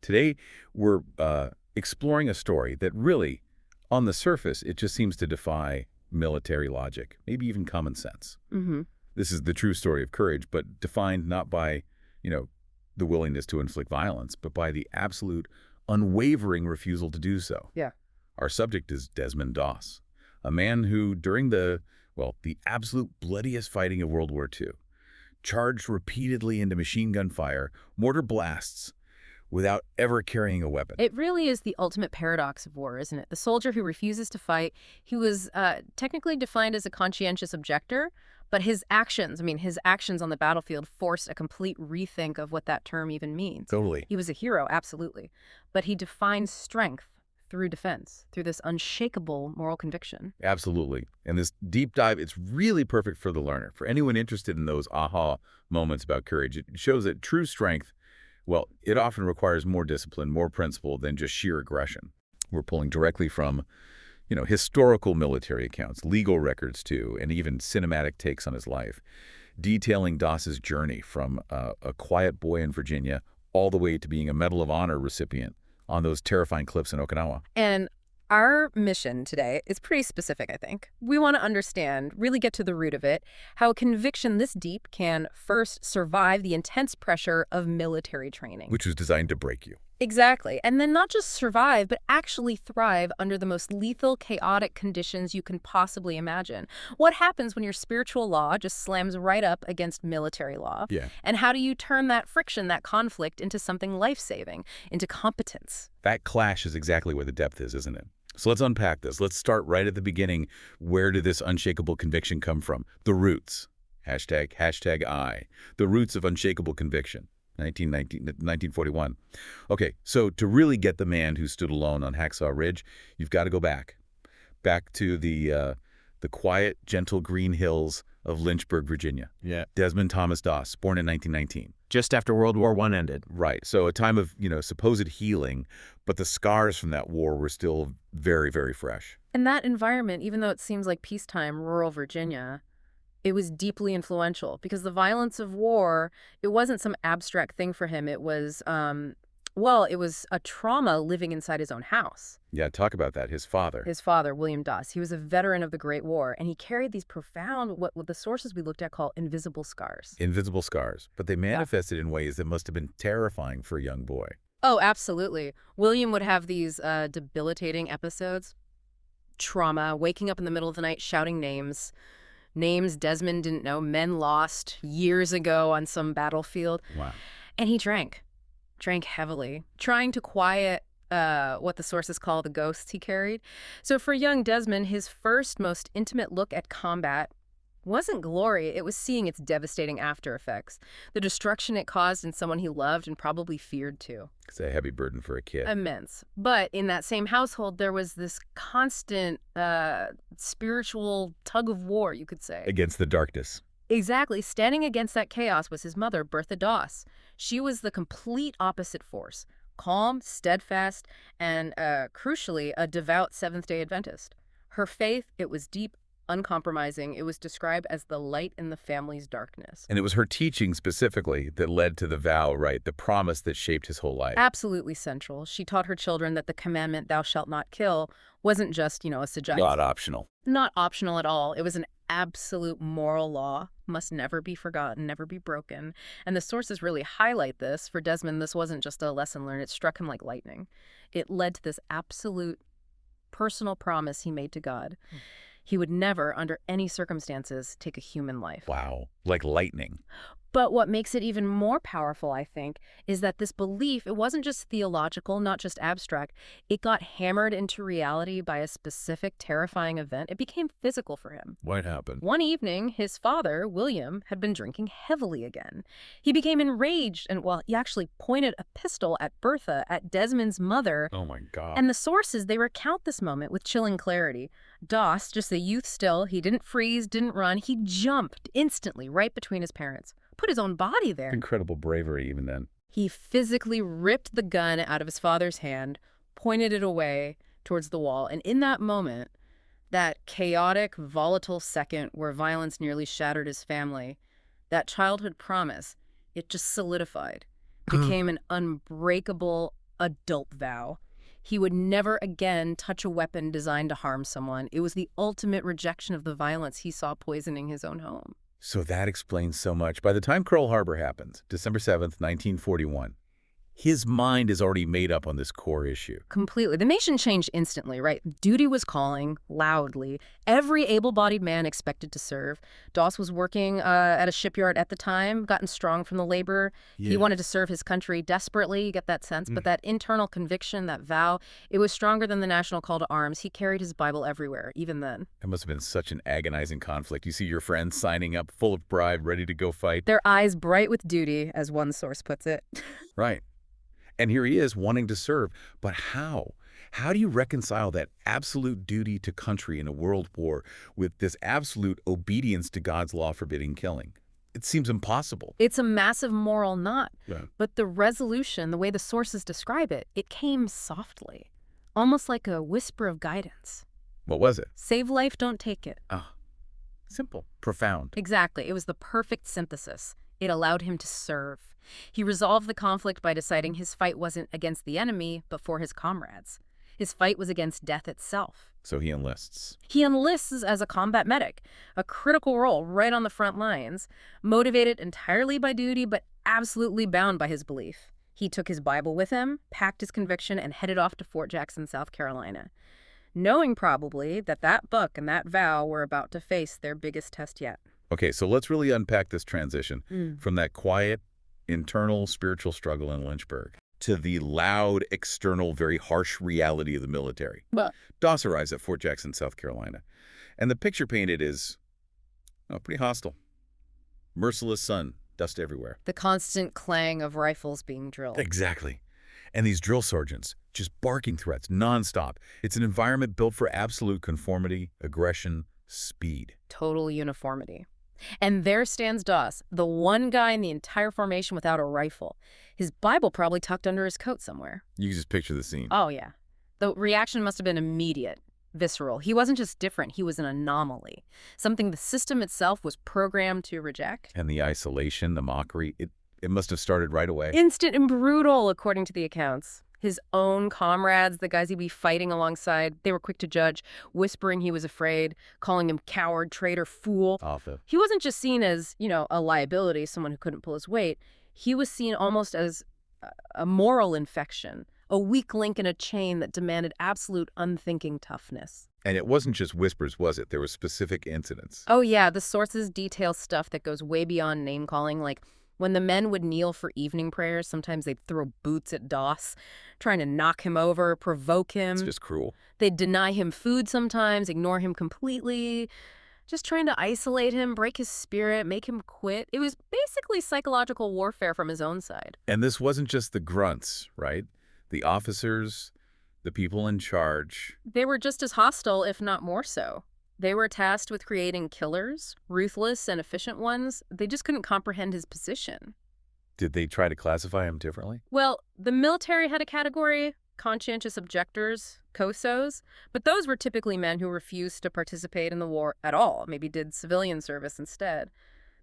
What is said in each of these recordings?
Today, we're exploring a story that really, on the surface, it just seems to defy military logic, maybe even common sense. Mm-hmm. This is the true story of courage, but defined not by, the willingness to inflict violence, but by the absolute, unwavering refusal to do so. Yeah. Our subject is Desmond Doss, a man who, during the absolute bloodiest fighting of World War II, charged repeatedly into machine gun fire, mortar blasts, without ever carrying a weapon. It really is the ultimate paradox of war, isn't it? The soldier who refuses to fight, he was technically defined as a conscientious objector, but his actions on the battlefield forced a complete rethink of what that term even means. Totally. He was a hero, absolutely, but he defined strength through defense, through this unshakable moral conviction. Absolutely. And this deep dive, it's really perfect for the learner. For anyone interested in those aha moments about courage, it shows that true strength, well, it often requires more discipline, more principle than just sheer aggression. We're pulling directly from, historical military accounts, legal records too, and even cinematic takes on his life, detailing Doss's journey from a quiet boy in Virginia all the way to being a Medal of Honor recipient on those terrifying cliffs in Okinawa. And our mission today is pretty specific, I think. We want to understand, really get to the root of it, how a conviction this deep can first survive the intense pressure of military training. Which was designed to break you. Exactly. And then not just survive, but actually thrive under the most lethal, chaotic conditions you can possibly imagine. What happens when your spiritual law just slams right up against military law? Yeah. And how do you turn that friction, that conflict, into something life-saving, into competence? That clash is exactly where the depth is, isn't it? So let's unpack this. Let's start right at the beginning. Where did this unshakable conviction come from? The roots. Hashtag I. The roots of unshakable conviction. 1941. Okay, so to really get the man who stood alone on Hacksaw Ridge, you've got to go back to the quiet, gentle green hills of Lynchburg, Virginia. Yeah. Desmond Thomas Doss, born in 1919. Just after World War I ended. Right. So a time of, supposed healing, but the scars from that war were still very, very fresh. And that environment, even though it seems like peacetime, rural Virginia, it was deeply influential because the violence of war, it wasn't some abstract thing for him. It was, it was a trauma living inside his own house. Yeah, talk about that. His father, William Doss, he was a veteran of the Great War, and he carried these profound, what the sources we looked at call invisible scars. Invisible scars, but they manifested in ways that must have been terrifying for a young boy. Oh, absolutely. William would have these debilitating episodes, trauma, waking up in the middle of the night shouting names Desmond didn't know, men lost years ago on some battlefield. Wow. And he drank heavily, trying to quiet what the sources call the ghosts he carried. So for young Desmond, his first, most intimate look at combat wasn't glory. It was seeing its devastating after effects, the destruction it caused in someone he loved and probably feared too. It's a heavy burden for a kid. Immense. But in that same household, there was this constant spiritual tug of war, you could say. Against the darkness. Exactly. Standing against that chaos was his mother, Bertha Doss. She was the complete opposite force. Calm, steadfast, and crucially, a devout Seventh-day Adventist. Her faith, it was deep, uncompromising. It was described as the light in the family's darkness. And it was her teaching specifically that led to the vow, right? The promise that shaped his whole life. Absolutely central. She taught her children that the commandment, thou shalt not kill, wasn't just, a suggestion. Not optional. Not optional at all. It was an absolute moral law, must never be forgotten, never be broken. And the sources really highlight this. For Desmond, this wasn't just a lesson learned. It struck him like lightning. It led to this absolute personal promise he made to God. He would never, under any circumstances, take a human life. Wow. Like lightning. But what makes it even more powerful, I think, is that this belief, it wasn't just theological, not just abstract. It got hammered into reality by a specific terrifying event. It became physical for him. What happened? One evening, his father, William, had been drinking heavily again. He became enraged and, he actually pointed a pistol at Bertha, at Desmond's mother. Oh, my God. And the sources, they recount this moment with chilling clarity. Doss, just a youth still, he didn't freeze, didn't run. He jumped instantly right between his parents. Put his own body there. Incredible bravery even then. He physically ripped the gun out of his father's hand, pointed it away towards the wall. And in that moment, that chaotic, volatile second where violence nearly shattered his family, that childhood promise, it just solidified, became an unbreakable, adult vow. He would never again touch a weapon designed to harm someone. It was the ultimate rejection of the violence he saw poisoning his own home. So that explains so much. By the time Pearl Harbor happens, December 7th, 1941, his mind is already made up on this core issue. Completely. The nation changed instantly, right? Duty was calling loudly. Every able-bodied man expected to serve. Doss was working at a shipyard at the time, gotten strong from the labor. Yeah. He wanted to serve his country desperately, you get that sense. But that internal conviction, that vow, it was stronger than the national call to arms. He carried his Bible everywhere, even then. It must have been such an agonizing conflict. You see your friends signing up, full of pride, ready to go fight. Their eyes bright with duty, as one source puts it. Right. And here he is wanting to serve. But how? How do you reconcile that absolute duty to country in a world war with this absolute obedience to God's law forbidding killing? It seems impossible. It's a massive moral knot. Yeah. But the resolution, the way the sources describe it, it came softly, almost like a whisper of guidance. What was it? Save life, don't take it. Ah, simple, profound. Exactly. It was the perfect synthesis. It allowed him to serve. He resolved the conflict by deciding his fight wasn't against the enemy, but for his comrades. His fight was against death itself. So he enlists. He enlists as a combat medic, a critical role right on the front lines, motivated entirely by duty, but absolutely bound by his belief. He took his Bible with him, packed his conviction, and headed off to Fort Jackson, South Carolina, knowing probably that that book and that vow were about to face their biggest test yet. Okay, so let's really unpack this transition from that quiet, internal spiritual struggle in Lynchburg to the loud, external, very harsh reality of the military. Well, Doss arrives at Fort Jackson, South Carolina, and the picture painted is pretty hostile. Merciless sun, dust everywhere. the constant clang of rifles being drilled. Exactly. And these drill sergeants just barking threats nonstop. It's an environment built for absolute conformity, aggression, speed. Total uniformity. And there stands Doss, the one guy in the entire formation without a rifle. His Bible probably tucked under his coat somewhere. You can just picture the scene. Oh, yeah. The reaction must have been immediate, visceral. He wasn't just different, he was an anomaly. Something the system itself was programmed to reject. And the isolation, the mockery, it must have started right away. Instant and brutal, according to the accounts. His own comrades, the guys he'd be fighting alongside, they were quick to judge, whispering he was afraid, calling him coward, traitor, fool. Awful. He wasn't just seen as, a liability, someone who couldn't pull his weight. He was seen almost as a moral infection, a weak link in a chain that demanded absolute unthinking toughness. And it wasn't just whispers, was it? There were specific incidents. Oh, yeah, the sources detail stuff that goes way beyond name-calling, like when the men would kneel for evening prayers, sometimes they'd throw boots at Doss, trying to knock him over, provoke him. It's just cruel. They'd deny him food sometimes, ignore him completely, just trying to isolate him, break his spirit, make him quit. It was basically psychological warfare from his own side. And this wasn't just the grunts, right? The officers, the people in charge. They were just as hostile, if not more so. They were tasked with creating killers, ruthless and efficient ones. They just couldn't comprehend his position. Did they try to classify him differently? Well, the military had a category, conscientious objectors, COSOs, but those were typically men who refused to participate in the war at all, maybe did civilian service instead.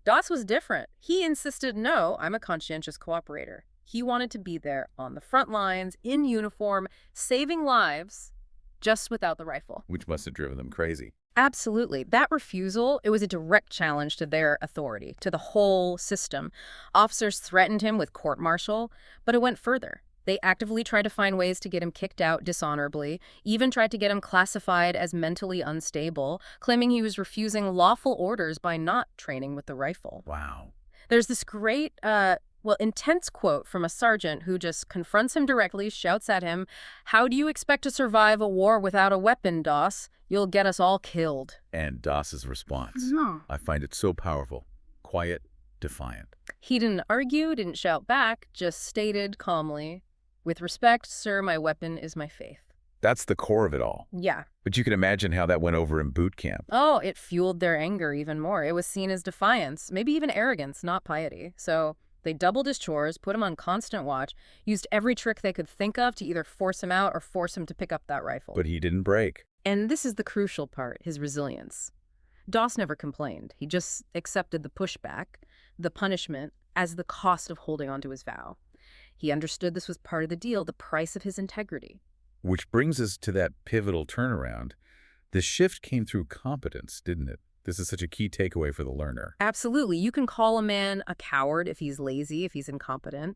Doss was different. He insisted, no, I'm a conscientious cooperator. He wanted to be there on the front lines, in uniform, saving lives, just without the rifle. Which must have driven them crazy. Absolutely. That refusal, it was a direct challenge to their authority, to the whole system. Officers threatened him with court-martial, but it went further. They actively tried to find ways to get him kicked out dishonorably, even tried to get him classified as mentally unstable, claiming he was refusing lawful orders by not training with the rifle. Wow. There's this great, intense quote from a sergeant who just confronts him directly, shouts at him, "How do you expect to survive a war without a weapon, Doss? You'll get us all killed." And Doss's response. No. I find it so powerful. Quiet, defiant. He didn't argue, didn't shout back, just stated calmly, "With respect, sir, my weapon is my faith." That's the core of it all. Yeah. But you can imagine how that went over in boot camp. Oh, it fueled their anger even more. It was seen as defiance, maybe even arrogance, not piety. So they doubled his chores, put him on constant watch, used every trick they could think of to either force him out or force him to pick up that rifle. But he didn't break. And this is the crucial part, his resilience. Doss never complained. He just accepted the pushback, the punishment, as the cost of holding on to his vow. He understood this was part of the deal, the price of his integrity. Which brings us to that pivotal turnaround. The shift came through competence, didn't it? This is such a key takeaway for the learner. Absolutely. You can call a man a coward if he's lazy, if he's incompetent.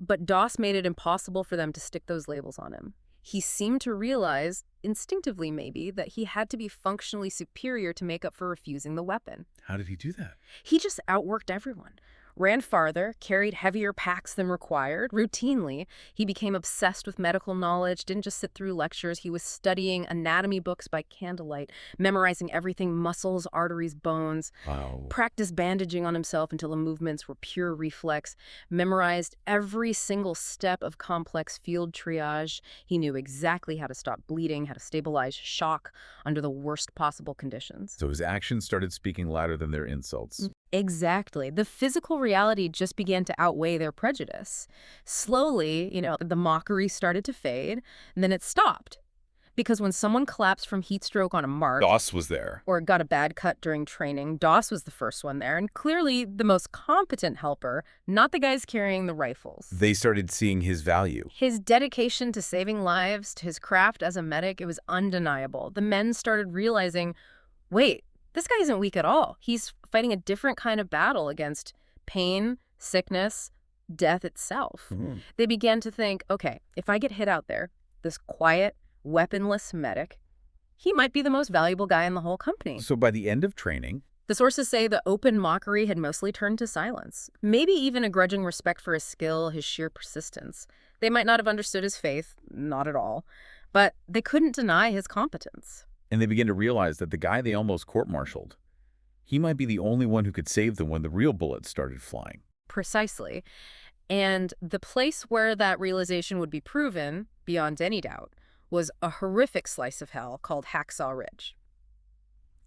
But Doss made it impossible for them to stick those labels on him. He seemed to realize, instinctively maybe, that he had to be functionally superior to make up for refusing the weapon. How did he do that? He just outworked everyone. Ran farther, carried heavier packs than required, routinely. He became obsessed with medical knowledge, didn't just sit through lectures. He was studying anatomy books by candlelight, memorizing everything, muscles, arteries, bones. Wow. Practiced bandaging on himself until the movements were pure reflex. Memorized every single step of complex field triage. He knew exactly how to stop bleeding, how to stabilize shock under the worst possible conditions. So his actions started speaking louder than their insults. Exactly. The physical reality just began to outweigh their prejudice. Slowly, the mockery started to fade, and then it stopped. Because when someone collapsed from heat stroke on a march, Doss was there. or got a bad cut during training, Doss was the first one there, and clearly the most competent helper, not the guys carrying the rifles. They started seeing his value. His dedication to saving lives, to his craft as a medic, it was undeniable. The men started realizing, wait, this guy isn't weak at all. He's fighting a different kind of battle against pain, sickness, death itself. They began to think, okay, if I get hit out there, this quiet, weaponless medic, he might be the most valuable guy in the whole company. So by the end of training, The sources say the open mockery had mostly turned to silence, maybe even a grudging respect for his skill, his sheer persistence. They might not have understood his faith, not at all, but they couldn't deny his competence. and they began to realize that the guy they almost court-martialed, he might be the only one who could save them when the real bullets started flying. Precisely. And the place where that realization would be proven, beyond any doubt, was a horrific slice of hell called Hacksaw Ridge.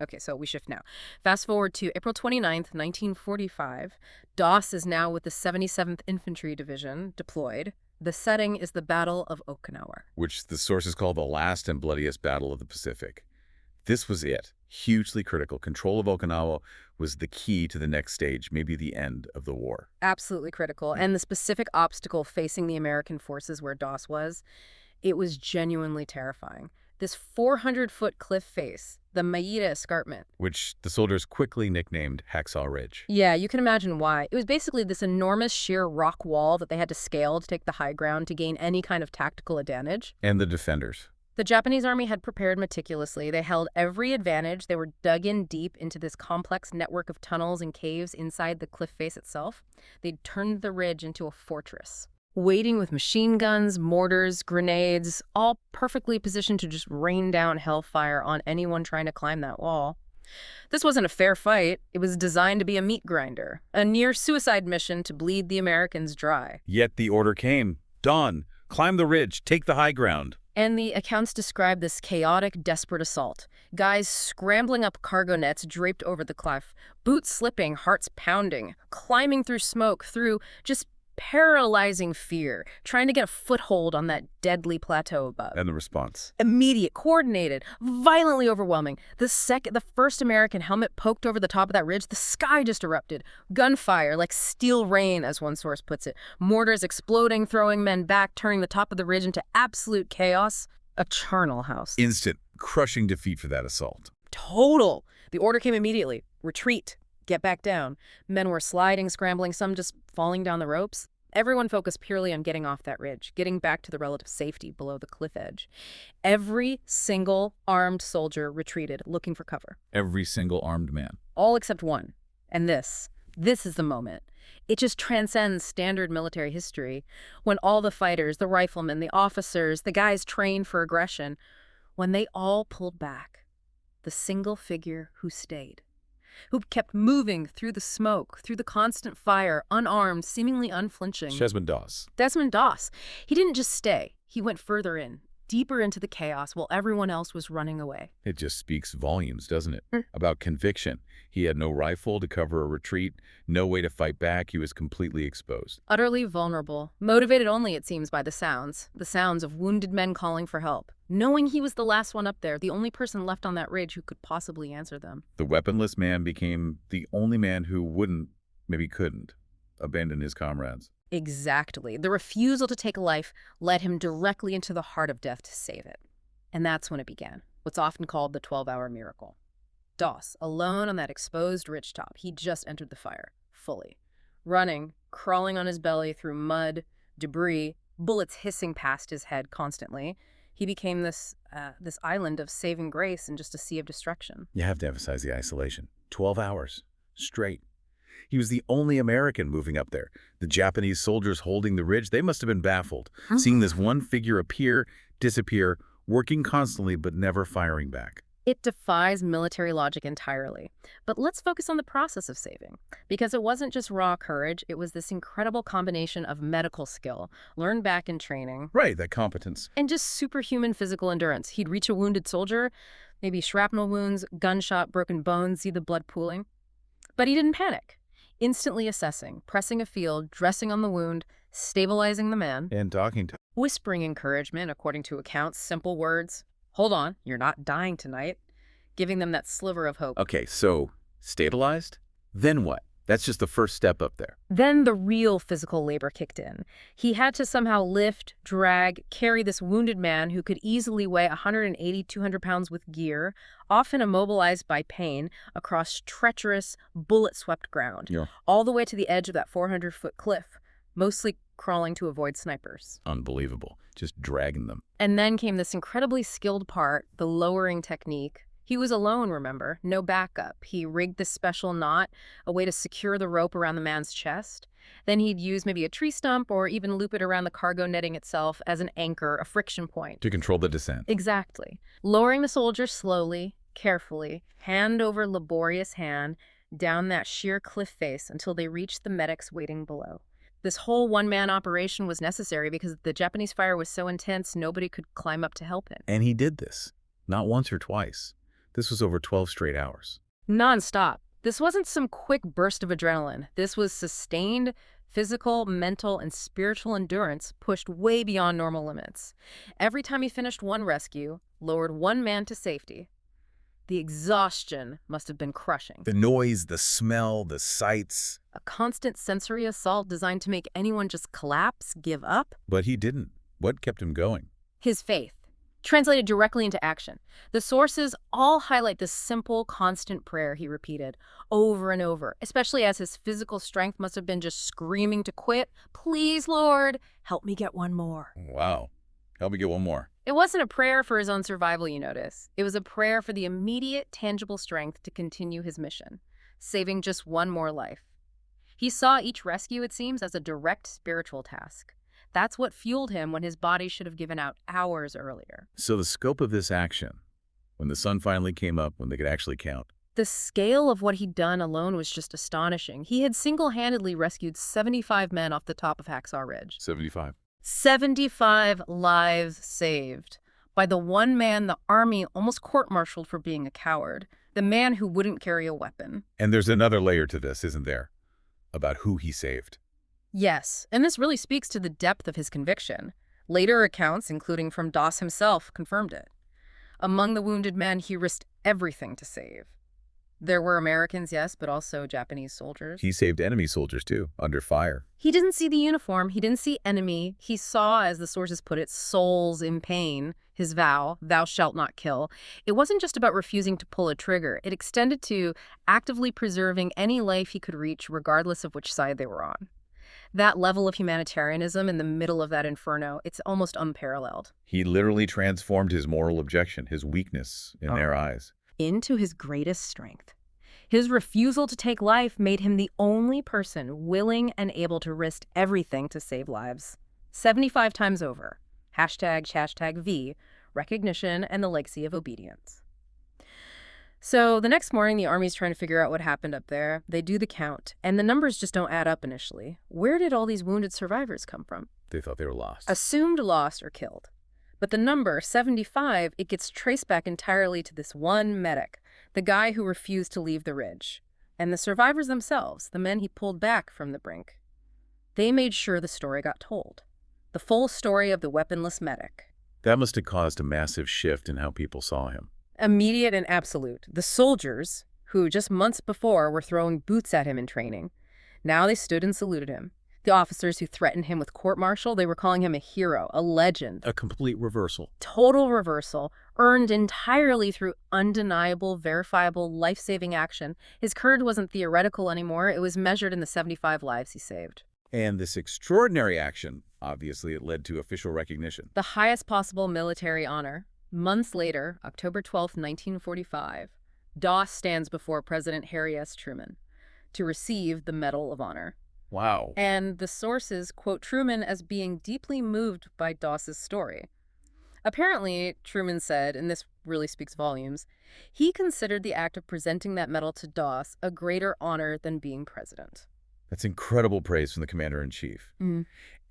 Okay, so we shift now. Fast forward to April 29th, 1945. Doss is now with the 77th Infantry Division, deployed. The setting is the Battle of Okinawa. Which the sources call the last and bloodiest battle of the Pacific. This was it. Hugely critical. Control of Okinawa was the key to the next stage, maybe the end of the war. Absolutely critical. And the specific obstacle facing the American forces where Doss was, it was genuinely terrifying. This 400-foot cliff face, the Maeda Escarpment. Which the soldiers quickly nicknamed Hacksaw Ridge. Yeah, you can imagine why. It was basically this enormous sheer rock wall that they had to scale to take the high ground to gain any kind of tactical advantage. And the defenders. The Japanese army had prepared meticulously. They held every advantage. They were dug in deep into this complex network of tunnels and caves inside the cliff face itself. They'd turned the ridge into a fortress, waiting with machine guns, mortars, grenades, all perfectly positioned to just rain down hellfire on anyone trying to climb that wall. This wasn't a fair fight. It was designed to be a meat grinder, a near-suicide mission to bleed the Americans dry. Yet the order came. Done. Climb the ridge. Take the high ground. And the accounts describe this chaotic, desperate assault. Guys scrambling up cargo nets draped over the cliff, boots slipping, hearts pounding, climbing through smoke, through just paralyzing fear, trying to get a foothold on that deadly plateau above. And the response. Immediate, coordinated, violently overwhelming. The first American helmet poked over the top of that ridge, the sky just erupted. Gunfire, like steel rain, as one source puts it. Mortars exploding, throwing men back, turning the top of the ridge into absolute chaos. A charnel house. Instant, crushing defeat for that assault. Total. The order came immediately. Retreat. Get back down. Men were sliding, scrambling, some just falling down the ropes. Everyone focused purely on getting off that ridge, getting back to the relative safety below the cliff edge. Every single armed soldier retreated, looking for cover. Every single armed man. All except one. And this is the moment. It just transcends standard military history. When all the fighters, the riflemen, the officers, the guys trained for aggression, when they all pulled back, the single figure who stayed, who kept moving through the smoke, through the constant fire, unarmed, seemingly unflinching. Desmond Doss. Desmond Doss. He didn't just stay. He went further in, deeper into the chaos while everyone else was running away. It just speaks volumes, doesn't it? About conviction. He had no rifle to cover a retreat, no way to fight back. He was completely exposed. Utterly vulnerable, motivated only, it seems, by the sounds of wounded men calling for help. Knowing he was the last one up there, the only person left on that ridge who could possibly answer them. The weaponless man became the only man who wouldn't, maybe couldn't, abandon his comrades. Exactly. The refusal to take life led him directly into the heart of death to save it. And that's when it began, what's often called the 12-hour miracle. Doss, alone on that exposed ridgetop, he just entered the fire, fully. Running, crawling on his belly through mud, debris, bullets hissing past his head constantly, he became this island of saving grace in just a sea of destruction. You have to emphasize the isolation. 12 hours, straight. He was the only American moving up there. The Japanese soldiers holding the ridge, they must have been baffled, seeing this one figure appear, disappear, working constantly but never firing back. It defies military logic entirely. But let's focus on the process of saving. Because it wasn't just raw courage, it was this incredible combination of medical skill, learned back in training, Right, that competence. and just superhuman physical endurance. He'd reach a wounded soldier, maybe shrapnel wounds, gunshot, broken bones, see the blood pooling. But he didn't panic. Instantly assessing, pressing a field, dressing on the wound, stabilizing the man, And talking to whispering encouragement, according to accounts, simple words. Hold on, you're not dying tonight. Giving them that sliver of hope. Okay, so stabilized? Then what? That's just the first step up there. Then the real physical labor kicked in. He had to somehow lift, drag, carry this wounded man who could easily weigh 180, 200 pounds with gear, often immobilized by pain, across treacherous, bullet-swept ground, Yeah. all the way to the edge of that 400-foot cliff, mostly crawling to avoid snipers. Unbelievable. Just dragging them. And then came this incredibly skilled part, the lowering technique. He was alone, remember, no backup. He rigged this special knot, a way to secure the rope around the man's chest. Then he'd use maybe a tree stump or even loop it around the cargo netting itself as an anchor, a friction point. To control the descent. Exactly. Lowering the soldier slowly, carefully, hand over laborious hand, down that sheer cliff face until they reached the medics waiting below. This whole one-man operation was necessary because the Japanese fire was so intense nobody could climb up to help him. And he did this. Not once or twice. This was over 12 straight hours. Non-stop. This wasn't some quick burst of adrenaline. This was sustained physical, mental, and spiritual endurance pushed way beyond normal limits. Every time he finished one rescue, lowered one man to safety, the exhaustion must have been crushing. The noise, the smell, the sights. A constant sensory assault designed to make anyone just collapse, give up. But he didn't. What kept him going? His faith, translated directly into action. The sources all highlight this simple, constant prayer he repeated over and over, especially as his physical strength must have been just screaming to quit. Please, Lord, help me get one more. Wow. Help me get one more. It wasn't a prayer for his own survival, you notice. It was a prayer for the immediate, tangible strength to continue his mission, saving just one more life. He saw each rescue, it seems, as a direct spiritual task. That's what fueled him when his body should have given out hours earlier. So the scope of this action, when the sun finally came up, when they could actually count. The scale of what he'd done alone was just astonishing. He had single-handedly rescued 75 men off the top of Hacksaw Ridge. 75. 75 lives saved by the one man the Army almost court-martialed for being a coward, the man who wouldn't carry a weapon. And there's another layer to this, isn't there? About who he saved. Yes, and this really speaks to the depth of his conviction. Later accounts, including from Doss himself, confirmed it. Among the wounded men, he risked everything to save. There were Americans, yes, but also Japanese soldiers. He saved enemy soldiers, too, under fire. He didn't see the uniform. He didn't see enemy. He saw, as the sources put it, souls in pain, his vow, thou shalt not kill. It wasn't just about refusing to pull a trigger. It extended to actively preserving any life he could reach, regardless of which side they were on. That level of humanitarianism in the middle of that inferno, it's almost unparalleled. He literally transformed his moral objection, his weakness in their eyes. Into his greatest strength. His refusal to take life made him the only person willing and able to risk everything to save lives. 75 times over. Hashtag V, recognition and the legacy of obedience. So the next morning, the Army's trying to figure out what happened up there. They do the count, and the numbers just don't add up initially. Where did all these wounded survivors come from? They thought they were lost. Assumed lost or killed. But the number, 75, it gets traced back entirely to this one medic, the guy who refused to leave the ridge. And the survivors themselves, the men he pulled back from the brink. They made sure the story got told. The full story of the weaponless medic. That must have caused a massive shift in how people saw him. Immediate and absolute. The soldiers, who just months before were throwing boots at him in training, now they stood and saluted him. The officers who threatened him with court-martial, they were calling him a hero, a legend. A complete reversal. Total reversal, earned entirely through undeniable, verifiable, life-saving action. His courage wasn't theoretical anymore. It was measured in the 75 lives he saved. And this extraordinary action, obviously, it led to official recognition. The highest possible military honor. Months later, October 12, 1945, Doss stands before President Harry S. Truman to receive the Medal of Honor. Wow. And the sources quote Truman as being deeply moved by Doss's story. Apparently, Truman said, and this really speaks volumes, he considered the act of presenting that medal to Doss a greater honor than being president. That's incredible praise from the commander-in-chief.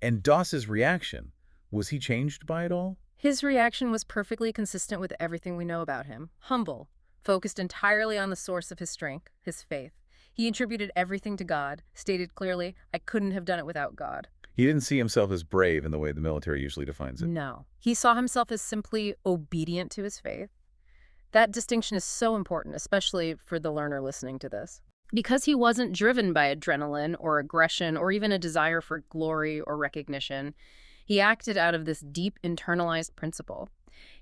And Doss's reaction, was he changed by it all? His reaction was perfectly consistent with everything we know about him. Humble, focused entirely on the source of his strength, his faith. He attributed everything to God, stated clearly, I couldn't have done it without God. He didn't see himself as brave in the way the military usually defines it. No. He saw himself as simply obedient to his faith. That distinction is so important, especially for the learner listening to this. Because he wasn't driven by adrenaline or aggression or even a desire for glory or recognition, he acted out of this deep internalized principle.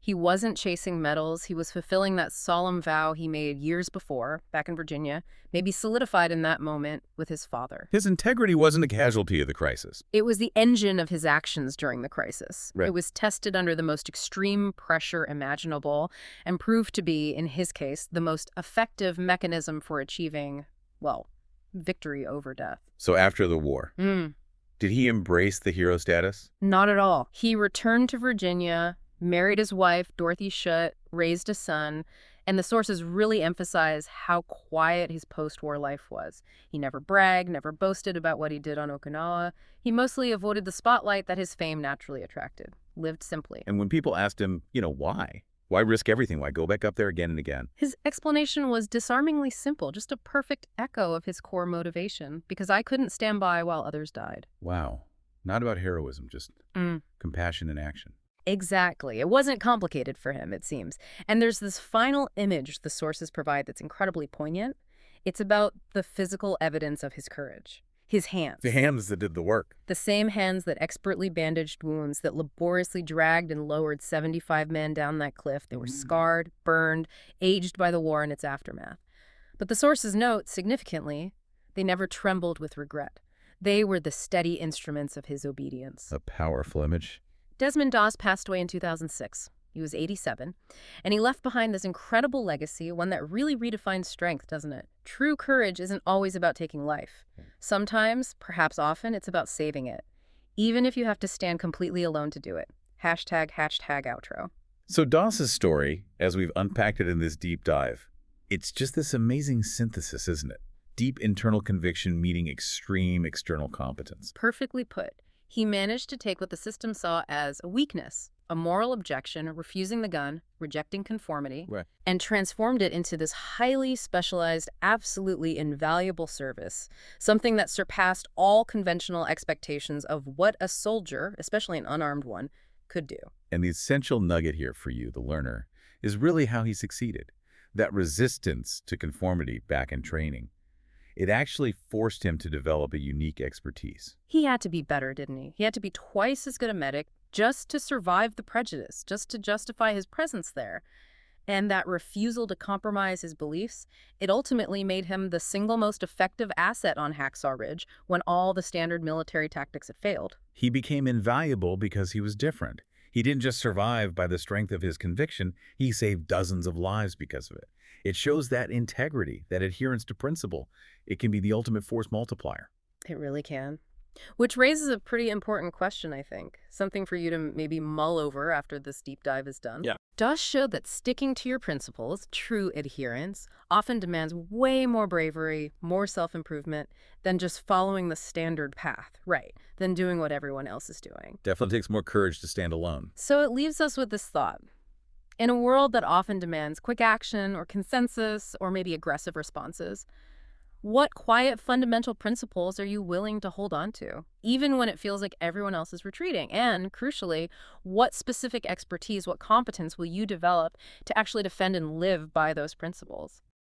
He wasn't chasing medals. He was fulfilling that solemn vow he made years before, back in Virginia, maybe solidified in that moment with his father. His integrity wasn't a casualty of the crisis. It was the engine of his actions during the crisis. Right. It was tested under the most extreme pressure imaginable and proved to be, in his case, the most effective mechanism for achieving, well, victory over death. So after the war, did he embrace the hero status? Not at all. He returned to Virginia, married his wife, Dorothy Schutt, raised a son, and the sources really emphasize how quiet his post-war life was. He never bragged, never boasted about what he did on Okinawa. He mostly avoided the spotlight that his fame naturally attracted, lived simply. And when people asked him, why? Why risk everything? Why go back up there again and again? His explanation was disarmingly simple, just a perfect echo of his core motivation, because I couldn't stand by while others died. Wow. Not about heroism, just compassion in action. Exactly. It wasn't complicated for him, it seems. And there's this final image the sources provide that's incredibly poignant. It's about the physical evidence of his courage. His hands. The hands that did the work. The same hands that expertly bandaged wounds, that laboriously dragged and lowered 75 men down that cliff. They were scarred, burned, aged by the war and its aftermath. But the sources note, significantly, they never trembled with regret. They were the steady instruments of his obedience. A powerful image. Desmond Doss passed away in 2006. He was 87, and he left behind this incredible legacy, one that really redefines strength, doesn't it? True courage isn't always about taking life. Sometimes, perhaps often, it's about saving it, even if you have to stand completely alone to do it. Hashtag outro. So Doss's story, as we've unpacked it in this deep dive, it's just this amazing synthesis, isn't it? Deep internal conviction meeting extreme external competence. Perfectly put. He managed to take what the system saw as a weakness, a moral objection, refusing the gun, rejecting conformity, and transformed it into this highly specialized, absolutely invaluable service, something that surpassed all conventional expectations of what a soldier, especially an unarmed one, could do. And the essential nugget here for you, the learner, is really how he succeeded. That resistance to conformity back in training. It actually forced him to develop a unique expertise. He had to be better, didn't he? He had to be twice as good a medic just to survive the prejudice, just to justify his presence there. And that refusal to compromise his beliefs, it ultimately made him the single most effective asset on Hacksaw Ridge when all the standard military tactics had failed. He became invaluable because he was different. He didn't just survive by the strength of his conviction, he saved dozens of lives because of it. It shows that integrity, that adherence to principle. It can be the ultimate force multiplier. It really can. Which raises a pretty important question, I think. Something for you to maybe mull over after this deep dive is done. Yeah. Doss showed that sticking to your principles, true adherence, often demands way more bravery, more self-improvement than just following the standard path, right, than doing what everyone else is doing. Definitely takes more courage to stand alone. So it leaves us with this thought. In a world that often demands quick action or consensus or maybe aggressive responses, what quiet fundamental principles are you willing to hold on to, even when it feels like everyone else is retreating? And crucially, what specific expertise, what competence will you develop to actually defend and live by those principles?